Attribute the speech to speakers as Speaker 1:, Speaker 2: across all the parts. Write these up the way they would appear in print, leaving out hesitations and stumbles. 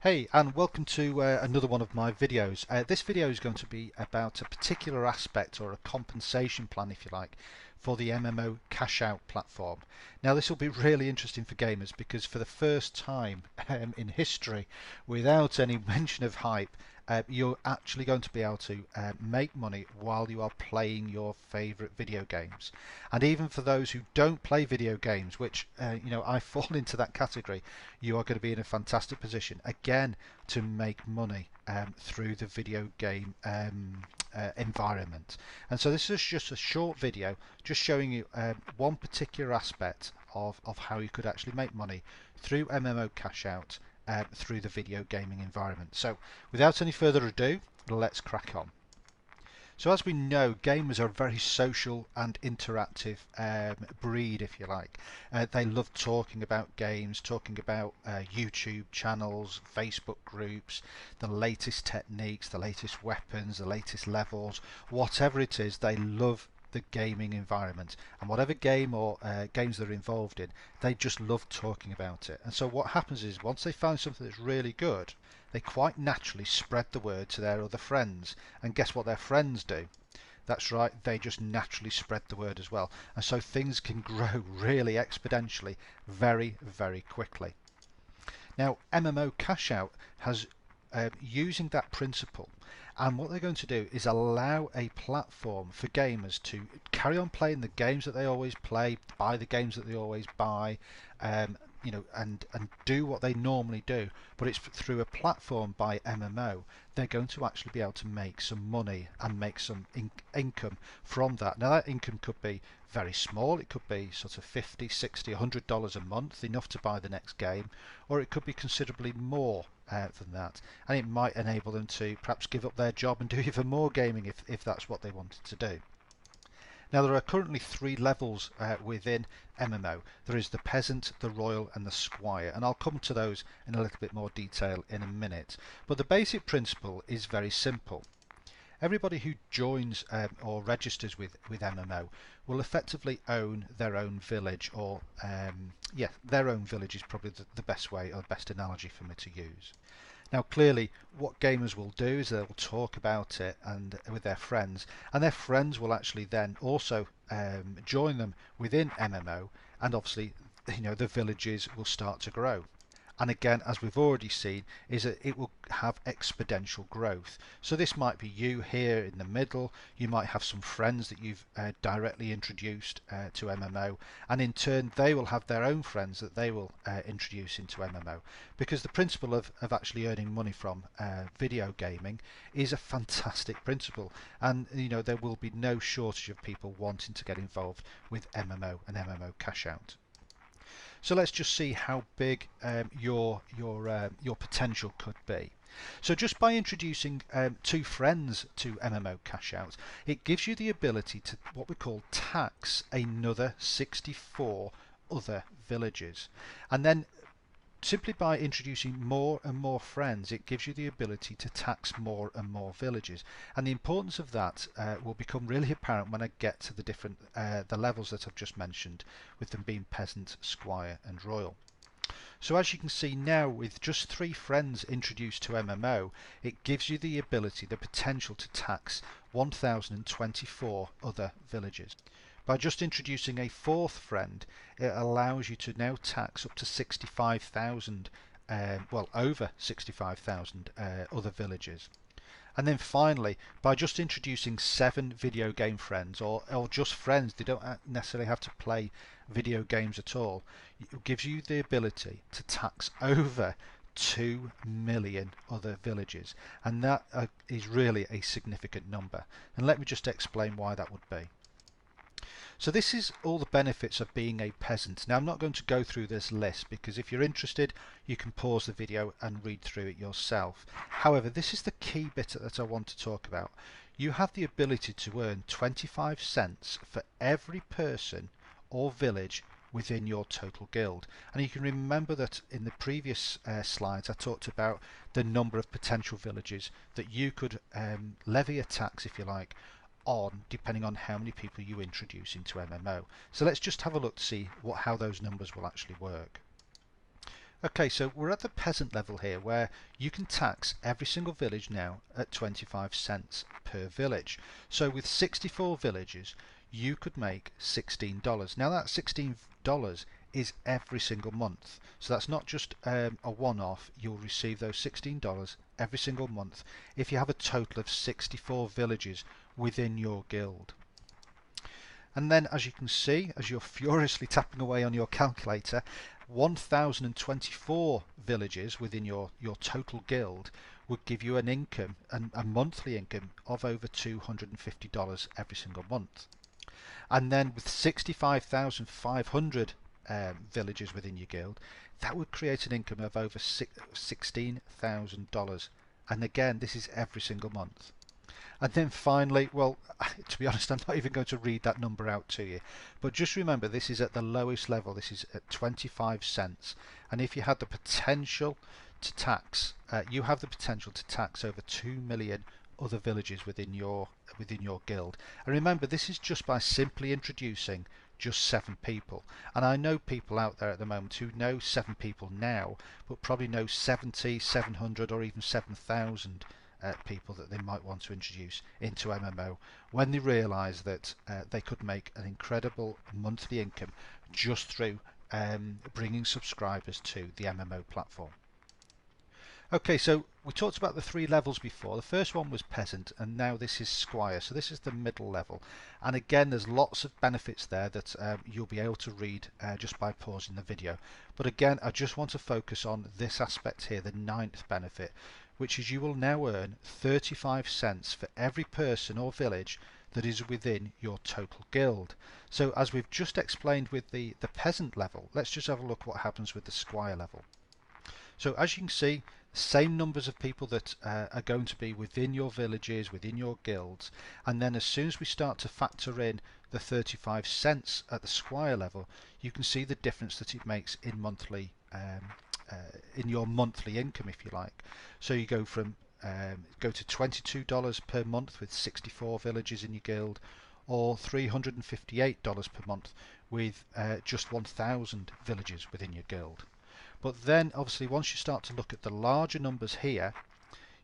Speaker 1: Hey, and welcome to another one of my videos. This video is going to be about a particular aspect or a compensation plan, if you like, for the MMO Cashout platform. Now this will be really interesting for gamers because for the first time in history, without any mention of hype, you're actually going to be able to make money while you are playing your favorite video games. And even for those who don't play video games, which I fall into that category, you are going to be in a fantastic position again to make money through the video game environment. And so this is just a short video just showing you one particular aspect of how you could actually make money through MMO Cashout through the video gaming environment. So without any further ado, let's crack on. So as we know, gamers are a very social and interactive breed, if you like. They love talking about games, talking about YouTube channels, Facebook groups, the latest techniques, the latest weapons, the latest levels, whatever it is, they love the gaming environment, and whatever game or games they're involved in, they just love talking about it. And so what happens is once they find something that's really good, they quite naturally spread the word to their other friends, and guess what their friends do? That's right, they just naturally spread the word as well, and so things can grow really exponentially very, very quickly. Now MMO Cashout has using that principle, and what they're going to do is allow a platform for gamers to carry on playing the games that they always play, buy the games that they always buy, and do what they normally do, but it's through a platform by MMO. They're going to actually be able to make some money and make some income from that. Now that income could be very small, it could be sort of $50, $60, $100 a month, enough to buy the next game, or it could be considerably more than that, and it might enable them to perhaps give up their job and do even more gaming if that's what they wanted to do. Now there are currently three levels within MMO. There is the peasant, the royal and the squire, and I'll come to those in a little bit more detail in a minute. But the basic principle is very simple. Everybody who joins or registers with MMO will effectively own their own village, or their own village is probably the best way or the best analogy for me to use. Now clearly what gamers will do is they'll talk about it and with their friends, and their friends will actually then also join them within MMO, and obviously the villages will start to grow. And again, as we've already seen, is that it will have exponential growth. So this might be you here in the middle, you might have some friends that you've directly introduced to MMO, and in turn they will have their own friends that they will introduce into MMO, because the principle of actually earning money from video gaming is a fantastic principle, and there will be no shortage of people wanting to get involved with MMO and MMO Cashout. So let's just see how big your potential could be. So just by introducing two friends to MMO Cashout, it gives you the ability to what we call tax another 64 other villages, and then simply by introducing more and more friends, it gives you the ability to tax more and more villages. And the importance of that will become really apparent when I get to the different the levels that I've just mentioned, with them being peasant, squire and royal. So as you can see now, with just 3 friends introduced to MMO, it gives you the ability, the potential to tax 1024 other villages. By just introducing a 4th friend, it allows you to now tax up to 65,000, over 65,000 other villages. And then finally, by just introducing 7 video game friends, or just friends, they don't necessarily have to play video games at all, it gives you the ability to tax over 2 million other villages, and that is really a significant number. And let me just explain why that would be. So this is all the benefits of being a peasant. Now I'm not going to go through this list, because if you're interested you can pause the video and read through it yourself. However, this is the key bit that I want to talk about. You have the ability to earn 25 cents for every person or village within your total guild. And you can remember that in the previous slides I talked about the number of potential villages that you could levy a tax, if you like, on, depending on how many people you introduce into MMO. So let's just have a look to see how those numbers will actually work. Okay, so we're at the peasant level here where you can tax every single village now at 25 cents per village. So with 64 villages, you could make $16. Now that $16 is every single month. So that's not just a one-off. You'll receive those $16 every single month if you have a total of 64 villages within your guild. And then, as you can see, as you're furiously tapping away on your calculator, 1024 villages within your total guild would give you an income, a monthly income of over $250 every single month. And then with 65,500 villages within your guild, that would create an income of over $16,000. And again, this is every single month. And then finally, well, to be honest, I'm not even going to read that number out to you. But just remember, this is at the lowest level. This is at 25 cents. And if you had the potential to tax, you have the potential to tax over 2 million other villages within your guild. And remember, this is just by simply introducing just 7 people. And I know people out there at the moment who know 7 people now, but probably know 70, 700 or even 7,000 people that they might want to introduce into MMO when they realise that they could make an incredible monthly income just through bringing subscribers to the MMO platform. Okay, so we talked about the 3 levels before. The first one was peasant, and now this is squire. So this is the middle level. And again, there's lots of benefits there that you'll be able to read just by pausing the video. But again, I just want to focus on this aspect here, the 9th benefit, which is you will now earn 35 cents for every person or village that is within your total guild. So as we've just explained with the peasant level, let's just have a look what happens with the squire level. So as you can see, same numbers of people that are going to be within your villages, within your guilds, and then as soon as we start to factor in the 35 cents at the squire level, you can see the difference that it makes in monthly in your monthly income, if you like. So you go from go to $22 per month with 64 villages in your guild, or $358 per month with just 1,000 villages within your guild. But then obviously once you start to look at the larger numbers here,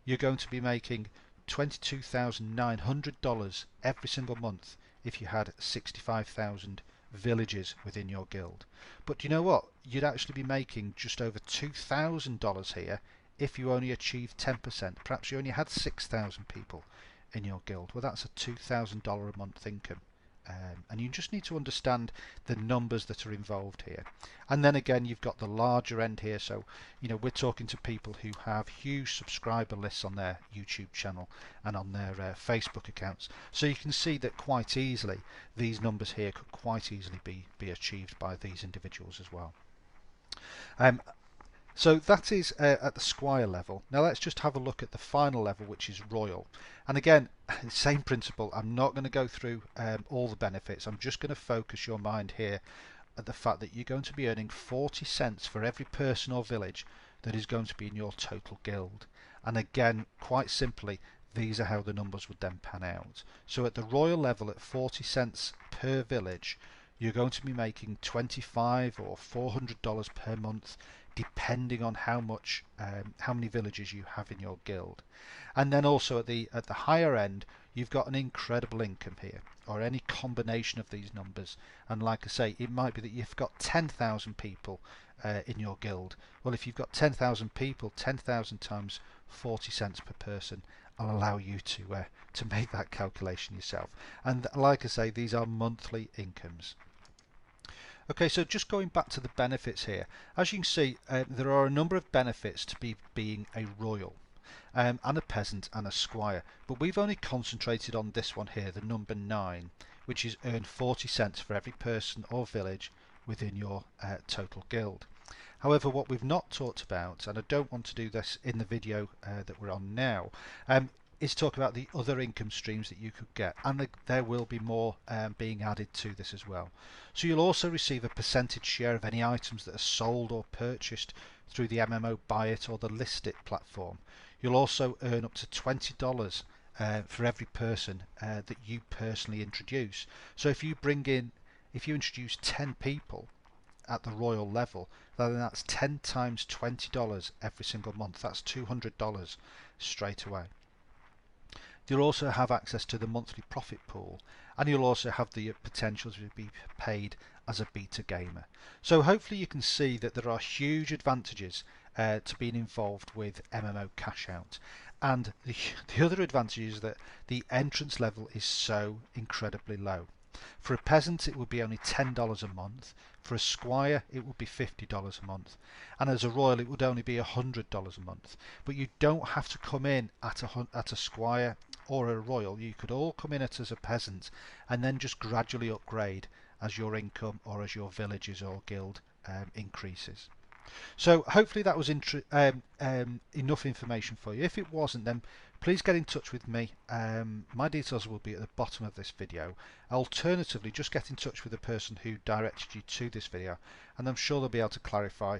Speaker 1: you're going to be making $22,900 every single month if you had 65,000 villages within your guild. But you know what? You'd actually be making just over $2,000 here if you only achieved 10%. Perhaps you only had 6,000 people in your guild. Well, that's a $2,000 a month income. And you just need to understand the numbers that are involved here. And then again, you've got the larger end here. So, you know, we're talking to people who have huge subscriber lists on their YouTube channel and on their Facebook accounts. So you can see that quite easily these numbers here could quite easily be achieved by these individuals as well. So that is at the squire level. Now let's just have a look at the final level, which is royal. And again, same principle. I'm not going to go through all the benefits. I'm just going to focus your mind here at the fact that you're going to be earning 40 cents for every person or village that is going to be in your total guild. And again, quite simply, these are how the numbers would then pan out. So at the royal level, at 40 cents per village, you're going to be making $25 or $400 per month, depending on how many villages you have in your guild. And then also at the higher end, you've got an incredible income here, or any combination of these numbers. And like I say, it might be that you've got 10,000 people in your guild. Well, if you've got 10,000 people, 10,000 times 40 cents per person, I'll allow you to make that calculation yourself. And like I say, these are monthly incomes. Okay, so just going back to the benefits here, as you can see, there are a number of benefits to being a royal, and a peasant and a squire, but we've only concentrated on this one here, the number 9, which is earn 40 cents for every person or village within your total guild. However, what we've not talked about, and I don't want to do this in the video that we're on now, is talk about the other income streams that you could get, and there will be more being added to this as well. So you'll also receive a percentage share of any items that are sold or purchased through the MMO Buy It or the List It platform. You'll also earn up to $20 for every person that you personally introduce. So if you introduce 10 people at the royal level, then that's 10 times $20 every single month. That's $200 straight away. You'll also have access to the monthly profit pool, and you'll also have the potential to be paid as a beta gamer. So hopefully you can see that there are huge advantages to being involved with MMO Cashout. And the other advantage is that the entrance level is so incredibly low. For a peasant it would be only $10 a month, for a squire it would be $50 a month, and as a royal it would only be $100 a month. But you don't have to come in at a squire or a royal. You could all come in as a peasant and then just gradually upgrade as your income or as your villages or guild increases. So hopefully that was enough information for you. If it wasn't, then please get in touch with me. My details will be at the bottom of this video. Alternatively, just get in touch with the person who directed you to this video, and I'm sure they'll be able to clarify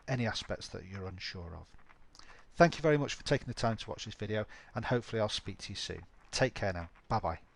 Speaker 1: any aspects that you're unsure of. Thank you very much for taking the time to watch this video, and hopefully I'll speak to you soon. Take care now. Bye bye.